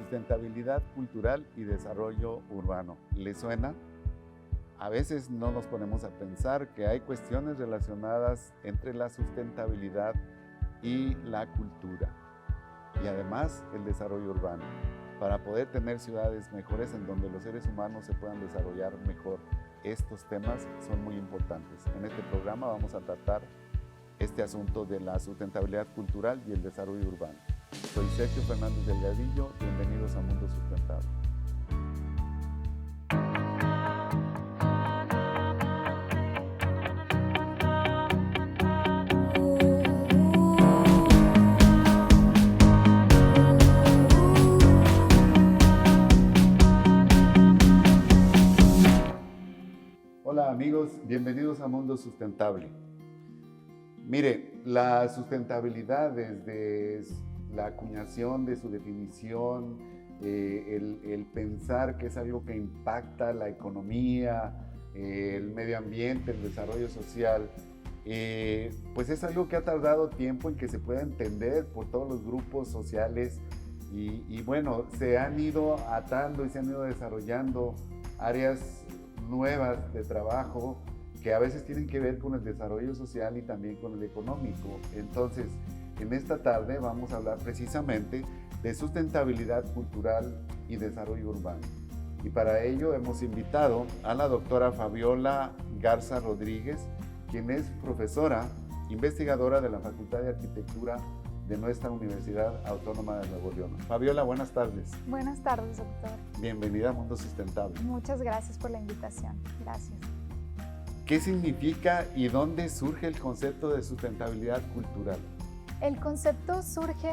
Sustentabilidad cultural y desarrollo urbano. ¿Le suena? A veces no nos ponemos a pensar que hay cuestiones relacionadas entre la sustentabilidad y la cultura y además el desarrollo urbano, para poder tener ciudades mejores en donde los seres humanos se puedan desarrollar mejor. Estos temas son muy importantes. En este programa vamos a tratar este asunto de la sustentabilidad cultural y el desarrollo urbano. Soy Sergio Fernández Delgadillo, bienvenidos a Mundo Sustentable. Hola amigos, bienvenidos a Mundo Sustentable. Mire, la sustentabilidad desde la acuñación de su definición, el pensar que es algo que impacta la economía, el medio ambiente, el desarrollo social, pues es algo que ha tardado tiempo en que se pueda entender por todos los grupos sociales y bueno, se han ido atando y se han ido desarrollando áreas nuevas de trabajo que a veces tienen que ver con el desarrollo social y también con el económico. Entonces, en esta tarde vamos a hablar precisamente de sustentabilidad cultural y desarrollo urbano. Y para ello hemos invitado a la doctora Fabiola Garza Rodríguez, quien es profesora, investigadora de la Facultad de Arquitectura de nuestra Universidad Autónoma de Nuevo León. Fabiola, buenas tardes. Buenas tardes, doctor. Bienvenida a Mundo Sustentable. Muchas gracias por la invitación. Gracias. ¿Qué significa y dónde surge el concepto de sustentabilidad cultural? El concepto surge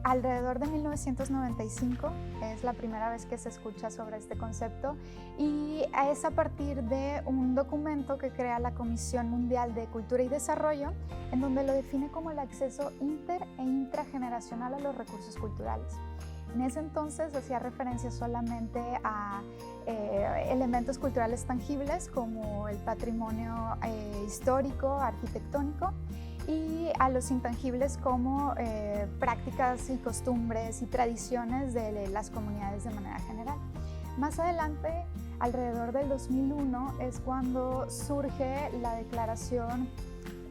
alrededor de 1995, es la primera vez que se escucha sobre este concepto y es a partir de un documento que crea la Comisión Mundial de Cultura y Desarrollo, en donde lo define como el acceso inter e intrageneracional a los recursos culturales. En ese entonces hacía referencia solamente a elementos culturales tangibles como el patrimonio histórico, arquitectónico, y a los intangibles como prácticas y costumbres y tradiciones de las comunidades de manera general. Más adelante, alrededor del 2001, es cuando surge la declaración,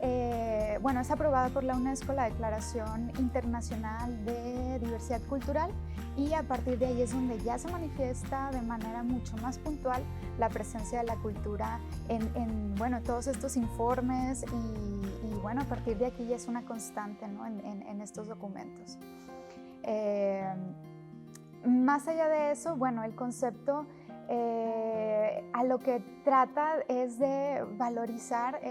es aprobada por la UNESCO la Declaración Internacional de Diversidad Cultural y a partir de ahí es donde ya se manifiesta de manera mucho más puntual la presencia de la cultura en todos estos informes y bueno, a partir de aquí ya es una constante, ¿no? en estos documentos. Más allá de eso, bueno, el concepto a lo que trata es de valorizar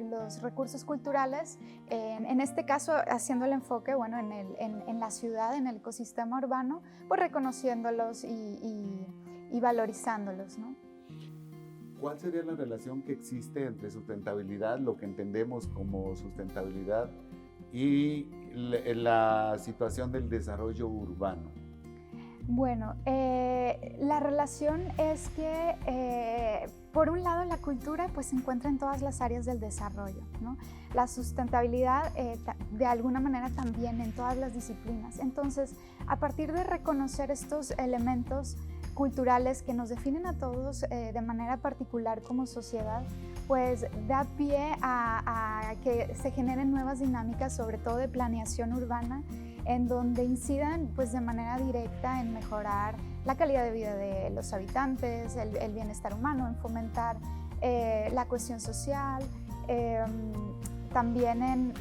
los recursos culturales, en este caso haciendo el enfoque en la ciudad, en el ecosistema urbano, pues reconociéndolos y valorizándolos, ¿no? ¿Cuál sería la relación que existe entre sustentabilidad, lo que entendemos como sustentabilidad, y la situación del desarrollo urbano? Bueno, la relación es que por un lado la cultura pues se encuentra en todas las áreas del desarrollo, ¿no? La sustentabilidad de alguna manera también en todas las disciplinas. Entonces, a partir de reconocer estos elementos culturales que nos definen a todos de manera particular como sociedad, pues da pie a que se generen nuevas dinámicas, sobre todo de planeación urbana, en donde incidan pues, de manera directa en mejorar la calidad de vida de los habitantes, el bienestar humano, en fomentar la cohesión social, también en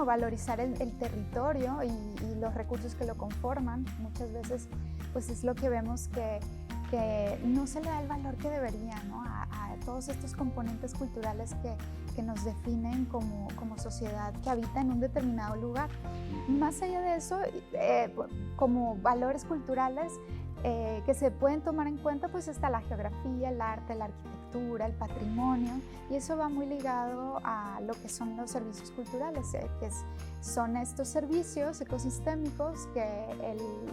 valorizar el territorio y los recursos que lo conforman. Muchas veces pues, es lo que vemos que no se le da el valor que debería, ¿no? a todos estos componentes culturales que nos definen como sociedad que habita en un determinado lugar. Más allá de eso, como valores culturales que se pueden tomar en cuenta, pues está la geografía, el arte, la arquitectura, el patrimonio, y eso va muy ligado a lo que son los servicios culturales, que son estos servicios ecosistémicos que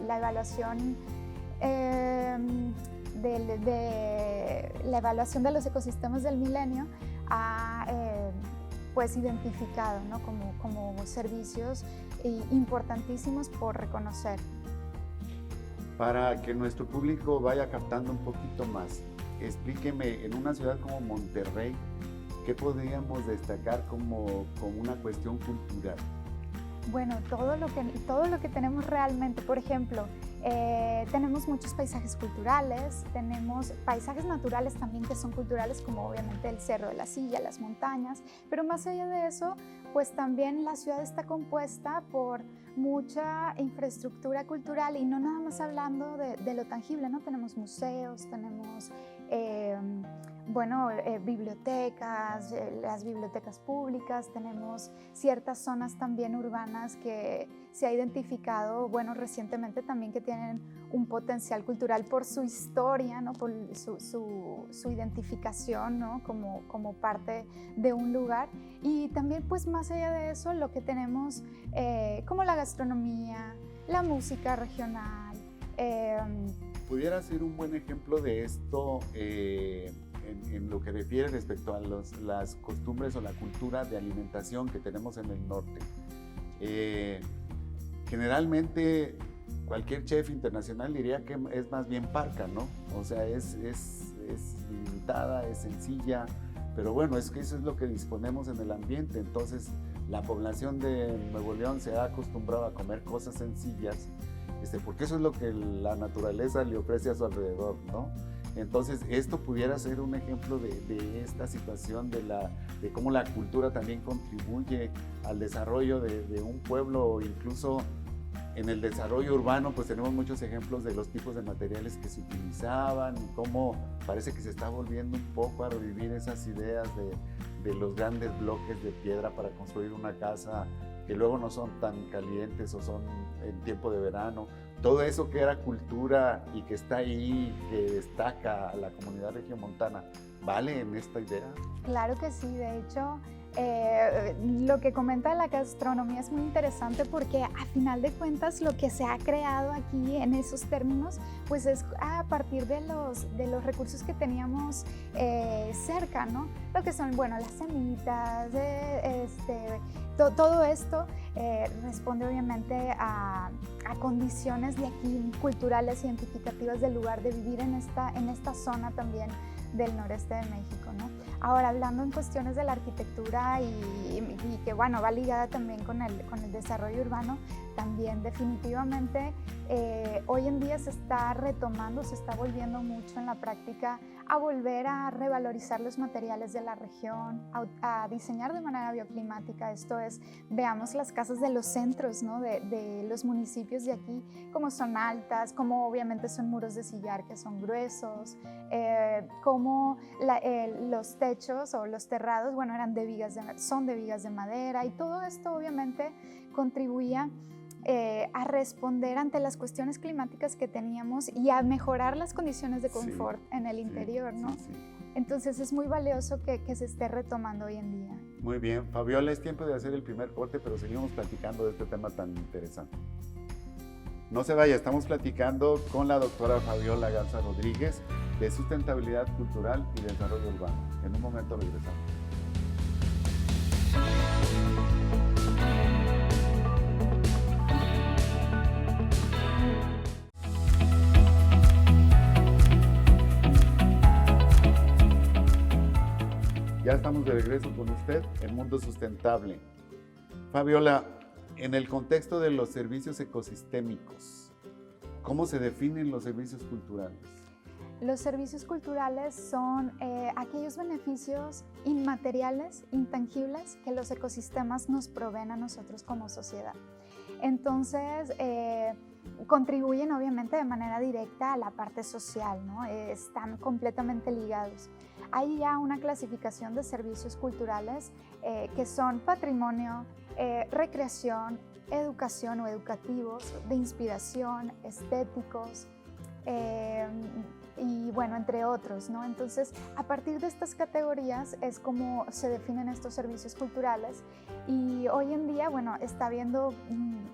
la evaluación de los ecosistemas del milenio ha pues identificado, ¿no? como servicios importantísimos por reconocer. Para que nuestro público vaya captando un poquito más, explíqueme, en una ciudad como Monterrey, ¿qué podríamos destacar como una cuestión cultural? Bueno, todo lo que tenemos realmente, por ejemplo, tenemos muchos paisajes culturales, tenemos paisajes naturales también que son culturales, como obviamente el Cerro de la Silla, las montañas, pero más allá de eso, pues también la ciudad está compuesta por mucha infraestructura cultural y no nada más hablando de lo tangible, ¿no? Tenemos museos, tenemos bibliotecas, las bibliotecas públicas, tenemos ciertas zonas también urbanas que se ha identificado, bueno, recientemente también que tienen un potencial cultural por su historia, ¿no? Por su identificación, ¿no? Como parte de un lugar. Y también, pues más allá de eso, lo que tenemos como la gastronomía, la música regional. ¿Pudiera ser un buen ejemplo de esto en lo que refiere respecto a las costumbres o la cultura de alimentación que tenemos en el norte? Generalmente cualquier chef internacional diría que es más bien parca, ¿no? O sea, es limitada, es sencilla, pero bueno, es que eso es lo que disponemos en el ambiente. Entonces, la población de Nuevo León se ha acostumbrado a comer cosas sencillas, porque eso es lo que la naturaleza le ofrece a su alrededor, ¿no? Entonces, esto pudiera ser un ejemplo de esta situación, de cómo la cultura también contribuye al desarrollo de un pueblo, o incluso en el desarrollo urbano, pues tenemos muchos ejemplos de los tipos de materiales que se utilizaban y cómo parece que se está volviendo un poco a revivir esas ideas de los grandes bloques de piedra para construir una casa que luego no son tan calientes o son en tiempo de verano. Todo eso que era cultura y que está ahí, que destaca a la comunidad regiomontana, ¿vale en esta idea? Claro que sí, de hecho, lo que comenta la gastronomía es muy interesante porque a final de cuentas lo que se ha creado aquí en esos términos pues es a partir de los recursos que teníamos cerca, ¿no? Lo que son, bueno, las semitas, todo esto responde obviamente a condiciones de aquí culturales identificativas del lugar de vivir en esta zona también del noreste de México, ¿no? Ahora, hablando en cuestiones de la arquitectura y que, bueno, va ligada también con el desarrollo urbano, también definitivamente hoy en día se está retomando, se está volviendo mucho en la práctica a volver a revalorizar los materiales de la región, a diseñar de manera bioclimática. Esto es, veamos las casas de los centros, ¿no? de los municipios de aquí, como son altas, como obviamente son muros de sillar que son gruesos, como los techos o los terrados, bueno, son de vigas de madera, y todo esto obviamente contribuía a responder ante las cuestiones climáticas que teníamos y a mejorar las condiciones de confort en el interior, ¿no? Sí. Entonces es muy valioso que se esté retomando hoy en día. Muy bien, Fabiola, es tiempo de hacer el primer corte, pero seguimos platicando de este tema tan interesante. No se vaya, estamos platicando con la doctora Fabiola Garza Rodríguez de sustentabilidad cultural y desarrollo urbano. En un momento regresamos. Ya estamos de regreso con usted en Mundo Sustentable. Fabiola, en el contexto de los servicios ecosistémicos, ¿cómo se definen los servicios culturales? Los servicios culturales son aquellos beneficios inmateriales, intangibles, que los ecosistemas nos proveen a nosotros como sociedad. Entonces, contribuyen obviamente de manera directa a la parte social, ¿no? Están completamente ligados. Hay ya una clasificación de servicios culturales que son patrimonio, recreación, educación o educativos, de inspiración, estéticos, y bueno, entre otros, ¿no? Entonces, a partir de estas categorías es como se definen estos servicios culturales, y hoy en día, bueno, está habiendo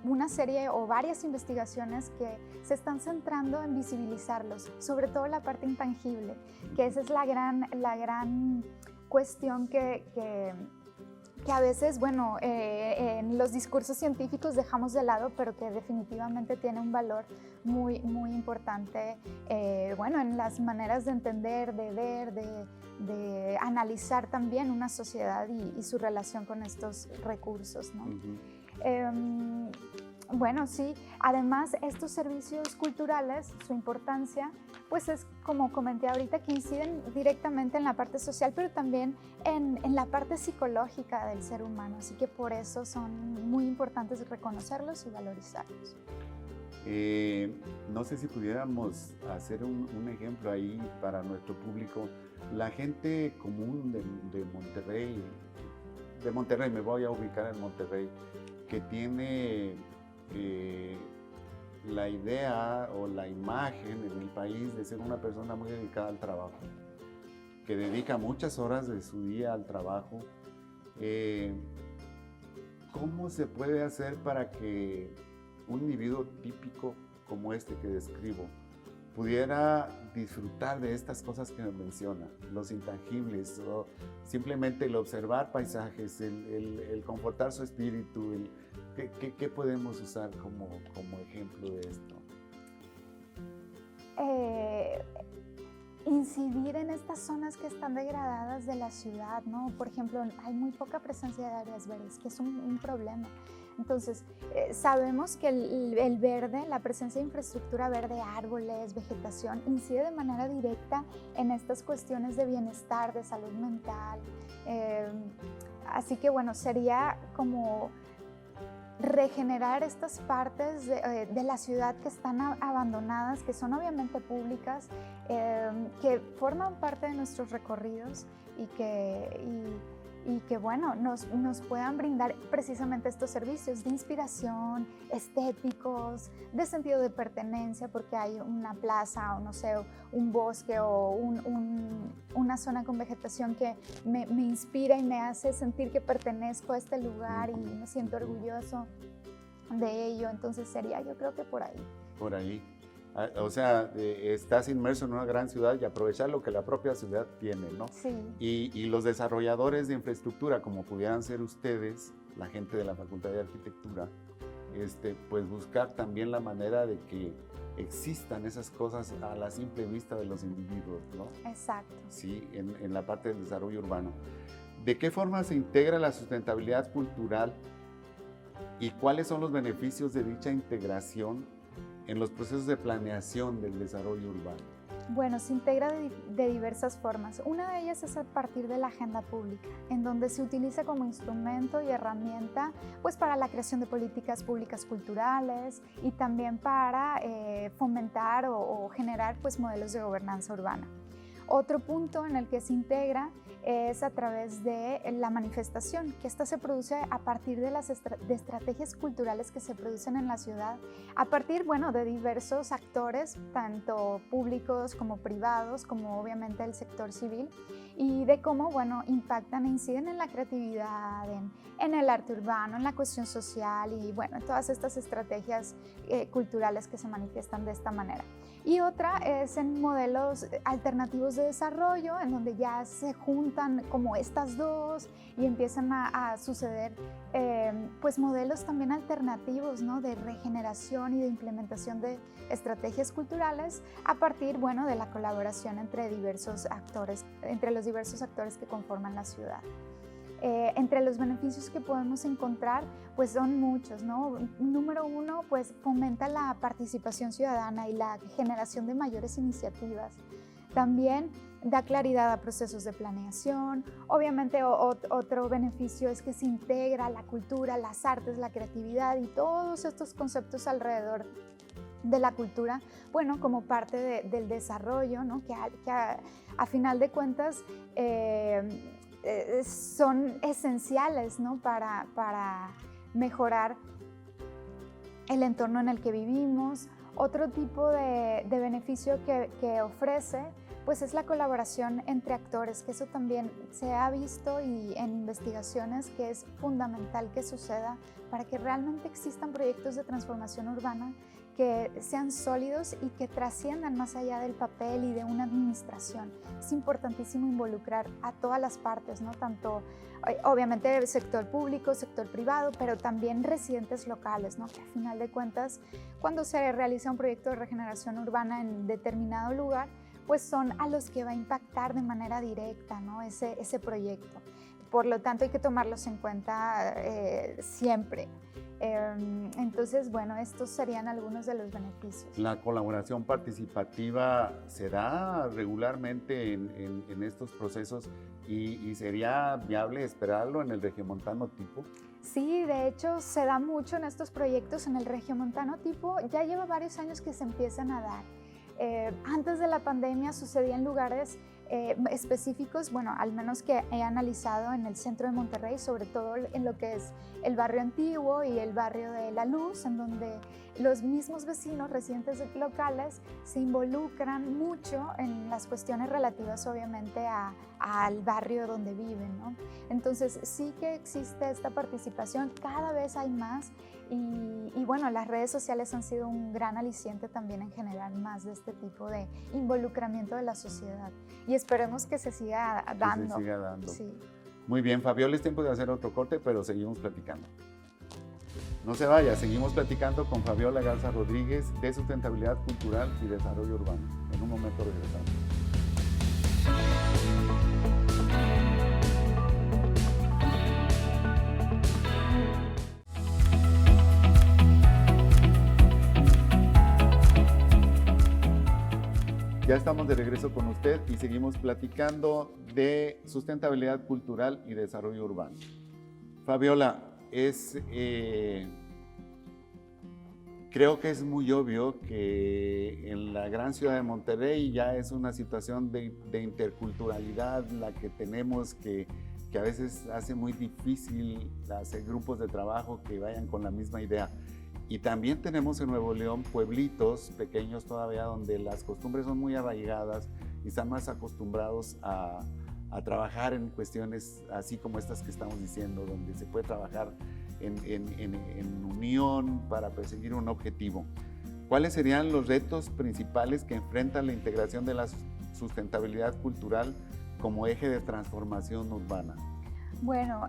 una serie o varias investigaciones que se están centrando en visibilizarlos, sobre todo la parte intangible, que esa es la gran cuestión que que a veces, bueno, en los discursos científicos dejamos de lado, pero que definitivamente tiene un valor muy, muy importante, bueno, en las maneras de entender, de ver, de analizar también una sociedad y su relación con estos recursos, ¿no? Bueno, sí, además estos servicios culturales, su importancia, pues es como comenté ahorita, que inciden directamente en la parte social, pero también en la parte psicológica del ser humano, así que por eso son muy importantes reconocerlos y valorizarlos. No sé si pudiéramos hacer un ejemplo ahí para nuestro público. La gente común de Monterrey, me voy a ubicar en Monterrey, que tiene la idea o la imagen en el país de ser una persona muy dedicada al trabajo, que dedica muchas horas de su día al trabajo. ¿Cómo se puede hacer para que un individuo típico como este que describo pudiera disfrutar de estas cosas que me menciona, los intangibles, o simplemente el observar paisajes, el confortar su espíritu? ¿Qué podemos usar como ejemplo de esto? Incidir en estas zonas que están degradadas de la ciudad, ¿no? Por ejemplo, hay muy poca presencia de áreas verdes, que es un problema. Entonces, sabemos que el verde, la presencia de infraestructura verde, árboles, vegetación, incide de manera directa en estas cuestiones de bienestar, de salud mental. Así que, bueno, sería como regenerar estas partes de la ciudad que están abandonadas, que son obviamente públicas, que forman parte de nuestros recorridos y que bueno, nos puedan brindar precisamente estos servicios de inspiración, estéticos, de sentido de pertenencia, porque hay una plaza o no sé, un bosque o una zona con vegetación que me inspira y me hace sentir que pertenezco a este lugar y me siento orgulloso de ello. Entonces sería, yo creo que por ahí. Por ahí. O sea, estás inmerso en una gran ciudad y aprovechar lo que la propia ciudad tiene, ¿no? Sí. Y los desarrolladores de infraestructura, como pudieran ser ustedes, la gente de la Facultad de Arquitectura, pues buscar también la manera de que existan esas cosas a la simple vista de los individuos, ¿no? Exacto. Sí, en la parte del desarrollo urbano. ¿De qué forma se integra la sustentabilidad cultural y cuáles son los beneficios de dicha integración en los procesos de planeación del desarrollo urbano? Bueno, se integra de diversas formas. Una de ellas es a partir de la agenda pública, en donde se utiliza como instrumento y herramienta pues, para la creación de políticas públicas culturales y también para fomentar o generar pues, modelos de gobernanza urbana. Otro punto en el que se integra es a través de la manifestación, que esta se produce a partir de de estrategias culturales que se producen en la ciudad, a partir, bueno, de diversos actores, tanto públicos como privados, como obviamente el sector civil, y de cómo, bueno, impactan e inciden en la creatividad, en el arte urbano, en la cuestión social y, bueno, en todas estas estrategias culturales que se manifiestan de esta manera. Y otra es en modelos alternativos de desarrollo, en donde ya se juntan como estas dos y empiezan a suceder pues modelos también alternativos, ¿no? De regeneración y de implementación de estrategias culturales a partir, bueno, de la colaboración entre diversos actores, entre los diversos actores que conforman la ciudad. Entre los beneficios que podemos encontrar, pues son muchos, ¿no? Número uno, pues fomenta la participación ciudadana y la generación de mayores iniciativas. También da claridad a procesos de planeación. Obviamente otro beneficio es que se integra la cultura, las artes, la creatividad y todos estos conceptos alrededor de la cultura, bueno, como parte del desarrollo, ¿no? que a final de cuentas son esenciales, ¿no? para mejorar el entorno en el que vivimos. Otro tipo de beneficio que ofrece pues es la colaboración entre actores, que eso también se ha visto y en investigaciones que es fundamental que suceda para que realmente existan proyectos de transformación urbana que sean sólidos y que trasciendan más allá del papel y de una administración. Es importantísimo involucrar a todas las partes, ¿no? Tanto, obviamente, el sector público, sector privado, pero también residentes locales, ¿no? Que a final de cuentas, cuando se realiza un proyecto de regeneración urbana en determinado lugar, pues son a los que va a impactar de manera directa, ¿no? ese proyecto. Por lo tanto, hay que tomarlos en cuenta siempre. Entonces, bueno, estos serían algunos de los beneficios. ¿La colaboración participativa se da regularmente en estos procesos y sería viable esperarlo en el regiomontano tipo? Sí, de hecho se da mucho en estos proyectos. En el regiomontano tipo ya lleva varios años que se empiezan a dar. Antes de la pandemia sucedía en lugares específicos, bueno, al menos que he analizado en el centro de Monterrey, sobre todo en lo que es el barrio antiguo y el barrio de La Luz, en donde los mismos vecinos, residentes locales, se involucran mucho en las cuestiones relativas, obviamente, al barrio donde viven, ¿no? Entonces, sí que existe esta participación, cada vez hay más y bueno, las redes sociales han sido un gran aliciente también en generar más de este tipo de involucramiento de la sociedad y esperemos que se siga dando. Que se siga dando. Sí. Muy bien, Fabiola, es tiempo de hacer otro corte, pero seguimos platicando. No se vaya, seguimos platicando con Fabiola Garza Rodríguez de Sustentabilidad Cultural y Desarrollo Urbano. En un momento regresamos. Ya estamos de regreso con usted y seguimos platicando de sustentabilidad cultural y desarrollo urbano. Fabiola, creo que es muy obvio que en la gran ciudad de Monterrey ya es una situación de interculturalidad la que tenemos que a veces hace muy difícil hacer grupos de trabajo que vayan con la misma idea. Y también tenemos en Nuevo León pueblitos pequeños todavía donde las costumbres son muy arraigadas y están más acostumbrados a trabajar en cuestiones así como estas que estamos diciendo, donde se puede trabajar en unión para perseguir un objetivo. ¿Cuáles serían los retos principales que enfrenta la integración de la sustentabilidad cultural como eje de transformación urbana? Bueno,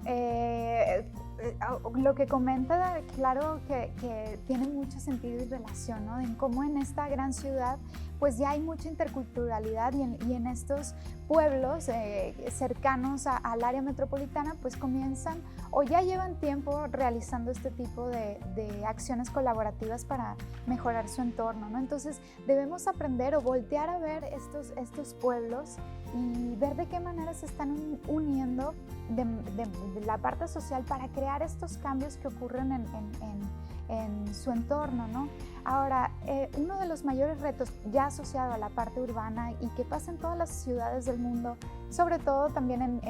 lo que comenta, claro que tiene mucho sentido y relación, ¿no? En cómo en esta gran ciudad pues ya hay mucha interculturalidad y en estos pueblos cercanos al área metropolitana pues comienzan o ya llevan tiempo realizando este tipo de acciones colaborativas para mejorar su entorno, ¿no? Entonces debemos aprender o voltear a ver estos pueblos y ver de qué manera se están uniendo de la parte social para crear estos cambios que ocurren en su entorno, ¿no? Ahora, uno de los mayores retos ya asociado a la parte urbana y que pasa en todas las ciudades del mundo, sobre todo también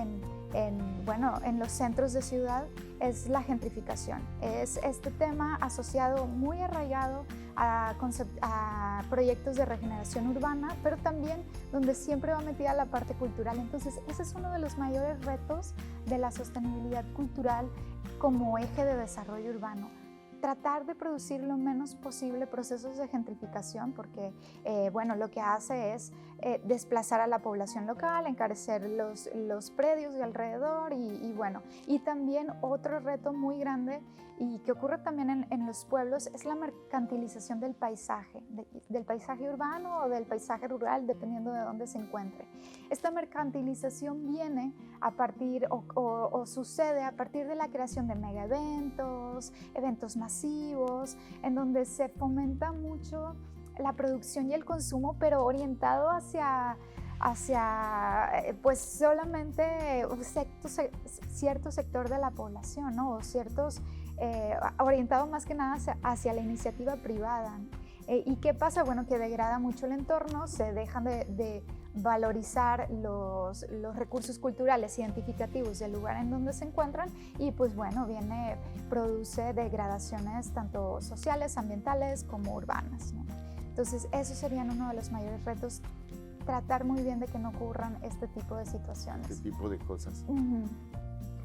en los centros de ciudad, es la gentrificación. Es este tema asociado muy arraigado a proyectos de regeneración urbana, pero también donde siempre va metida la parte cultural. Entonces, ese es uno de los mayores retos de la sostenibilidad cultural como eje de desarrollo urbano. Tratar de producir lo menos posible procesos de gentrificación porque, lo que hace es desplazar a la población local, encarecer los predios de alrededor y también otro reto muy grande y que ocurre también en los pueblos es la mercantilización del paisaje urbano o del paisaje rural, dependiendo de dónde se encuentre. Esta mercantilización viene a partir o sucede a partir de la creación de mega eventos masivos, en donde se fomenta mucho la producción y el consumo, pero orientado hacia pues solamente cierto sector de la población, ¿no? O orientado más que nada hacia la iniciativa privada. ¿Y qué pasa? Bueno, que degrada mucho el entorno, se dejan de valorizar los recursos culturales identificativos del lugar en donde se encuentran y pues bueno, produce degradaciones tanto sociales, ambientales como urbanas, ¿no? Entonces esos serían uno de los mayores retos tratar muy bien de que no ocurran este tipo de situaciones. Este tipo de cosas. Ujú.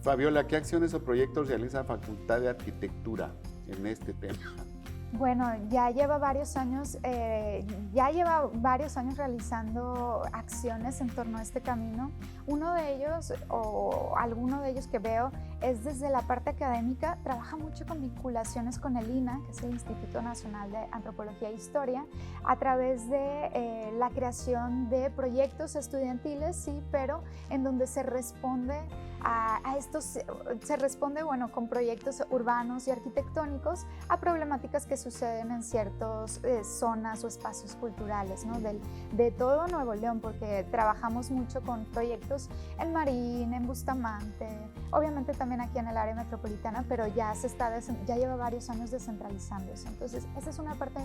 Fabiola, ¿qué acciones o proyectos realiza la Facultad de Arquitectura en este tema? Bueno, ya lleva varios años realizando acciones en torno a este camino. Uno de ellos, o alguno de ellos que veo, es desde la parte académica. Trabaja mucho con vinculaciones con el INAH, que es el Instituto Nacional de Antropología e Historia, a través de la creación de proyectos estudiantiles, sí, pero en donde se responde a estos, bueno, con proyectos urbanos y arquitectónicos a problemáticas que suceden en ciertas zonas o espacios culturales, ¿no? de todo Nuevo León, porque trabajamos mucho con proyectos en Marín, en Bustamante, obviamente también aquí en el área metropolitana, pero ya lleva varios años descentralizándose. Entonces, esa es una parte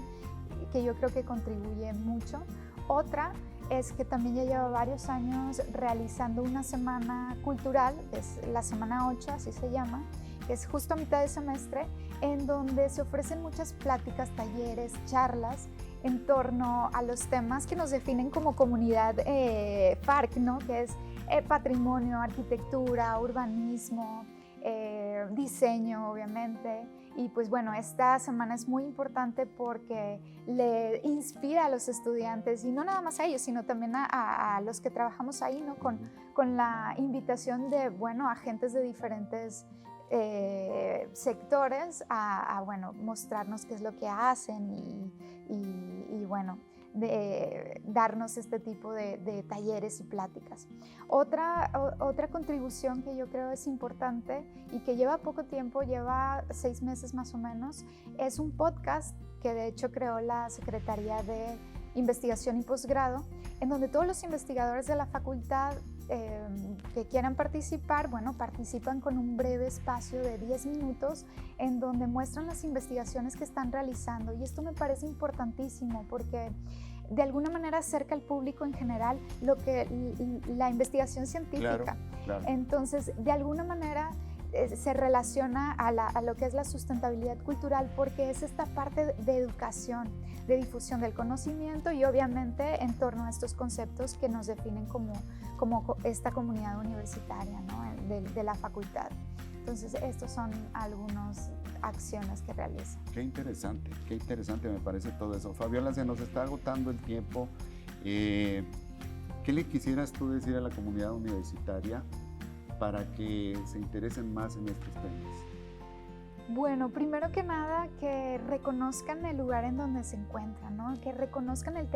que yo creo que contribuye mucho. Otra es que también ya lleva varios años realizando una semana cultural, que es la semana 8, así se llama, que es justo a mitad de semestre, en donde se ofrecen muchas pláticas, talleres, charlas en torno a los temas que nos definen como comunidad FARC, ¿no? Que es patrimonio, arquitectura, urbanismo, diseño, obviamente. Y pues bueno, esta semana es muy importante porque le inspira a los estudiantes, y no nada más a ellos, sino también a los que trabajamos ahí, ¿no? Con la invitación de, bueno, agentes de diferentes sectores bueno, mostrarnos qué es lo que hacen y bueno, darnos este tipo de talleres y pláticas. Otra contribución que yo creo es importante y que lleva poco tiempo, lleva 6 meses más o menos, es un podcast que de hecho creó la Secretaría de Investigación y Posgrado, en donde todos los investigadores de la facultad que quieran participar, bueno, participan con un breve espacio de 10 minutos en donde muestran las investigaciones que están realizando, y esto me parece importantísimo porque de alguna manera acerca al público en general la investigación científica. Claro, claro. Entonces, de alguna manera se relaciona a lo que es la sustentabilidad cultural, porque es esta parte de educación, de difusión del conocimiento y obviamente en torno a estos conceptos que nos definen como esta comunidad universitaria, ¿no? de la facultad. Entonces, estas son algunas acciones que realiza. Qué interesante me parece todo eso. Fabiola, se nos está agotando el tiempo. ¿Qué le quisieras tú decir a la comunidad universitaria para que se interesen más en estos temas? Bueno, primero que nada, que reconozcan el lugar en donde se encuentran, ¿no? Que reconozcan el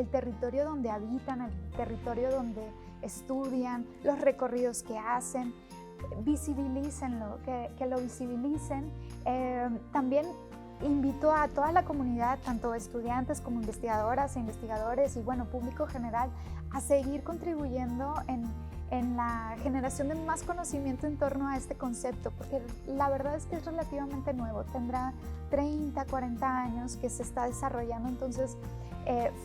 territorio donde habitan, el territorio donde estudian, los recorridos que hacen, visibilícenlo, que lo visibilicen. También invito a toda la comunidad, tanto estudiantes como investigadoras e investigadores y bueno, público general, a seguir contribuyendo en la generación de más conocimiento en torno a este concepto, porque la verdad es que es relativamente nuevo, tendrá 30, 40 años que se está desarrollando, entonces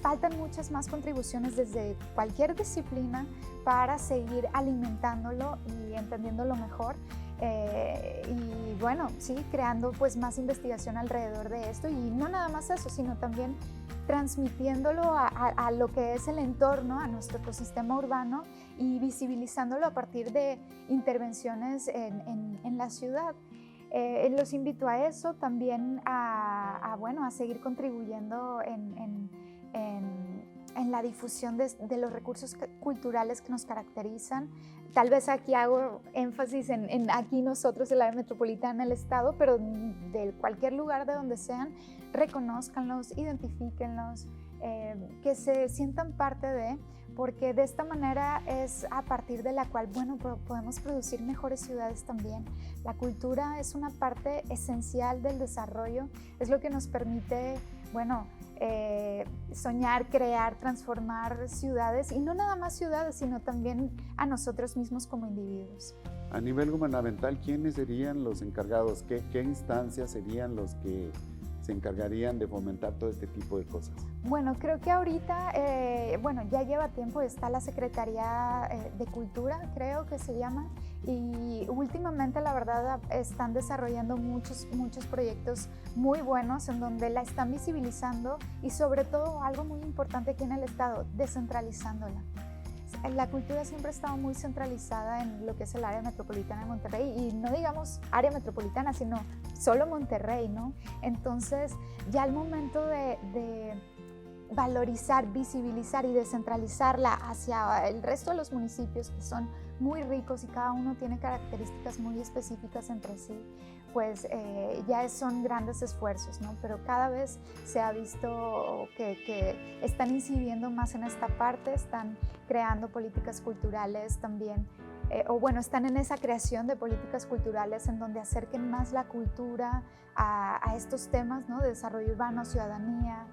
faltan muchas más contribuciones desde cualquier disciplina para seguir alimentándolo y entendiéndolo mejor. Y bueno, sí, creando pues más investigación alrededor de esto, y no nada más eso, sino también transmitiéndolo a lo que es el entorno, a nuestro ecosistema urbano, y visibilizándolo a partir de intervenciones en la ciudad. Los invito a eso, también bueno, a seguir contribuyendo en la difusión de los recursos culturales que nos caracterizan. Tal vez aquí hago énfasis en aquí nosotros, en la área metropolitana, el estado, pero de cualquier lugar de donde sean, reconózcanlos, identifíquenlos, que se sientan parte de, porque de esta manera es a partir de la cual, bueno, podemos producir mejores ciudades también. La cultura es una parte esencial del desarrollo, es lo que nos permite, bueno, soñar, crear, transformar ciudades, y no nada más ciudades, sino también a nosotros mismos como individuos. A nivel gubernamental, ¿quiénes serían los encargados? ¿Qué instancias serían los que se encargarían de fomentar todo este tipo de cosas? Bueno, creo que ahorita, ya lleva tiempo, está la Secretaría de Cultura, creo que se llama, y últimamente la verdad están desarrollando muchos proyectos muy buenos en donde la están visibilizando y sobre todo algo muy importante aquí en el estado, descentralizándola. La cultura siempre ha estado muy centralizada en lo que es el área metropolitana de Monterrey, y no digamos área metropolitana, sino solo Monterrey, ¿no? Entonces, ya al momento de valorizar, visibilizar y descentralizarla hacia el resto de los municipios, que son muy ricos y cada uno tiene características muy específicas entre sí, pues ya son grandes esfuerzos, ¿no? Pero cada vez se ha visto que están incidiendo más en esta parte, están creando políticas culturales también, están en esa creación de políticas culturales en donde acerquen más la cultura a estos temas, ¿no? De desarrollo urbano, ciudadanía,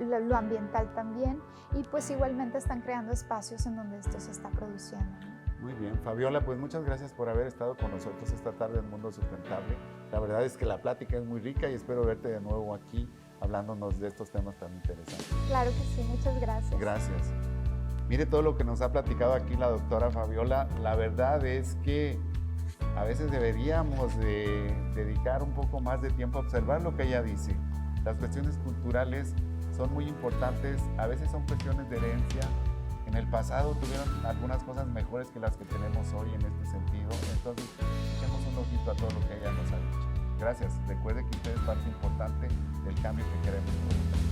lo ambiental también, y pues igualmente están creando espacios en donde esto se está produciendo, ¿no? Muy bien, Fabiola, pues muchas gracias por haber estado con nosotros esta tarde en Mundo Sustentable. La verdad es que la plática es muy rica y espero verte de nuevo aquí hablándonos de estos temas tan interesantes. Claro que sí, muchas gracias. Gracias. Mire todo lo que nos ha platicado aquí la doctora Fabiola. La verdad es que a veces deberíamos de dedicar un poco más de tiempo a observar lo que ella dice. Las cuestiones culturales son muy importantes, a veces son cuestiones de herencia. En el pasado tuvieron algunas cosas mejores que las que tenemos hoy en este sentido. Entonces, echemos un ojito a todo lo que ella nos ha dicho. Gracias. Recuerde que usted es parte importante del cambio que queremos provocar.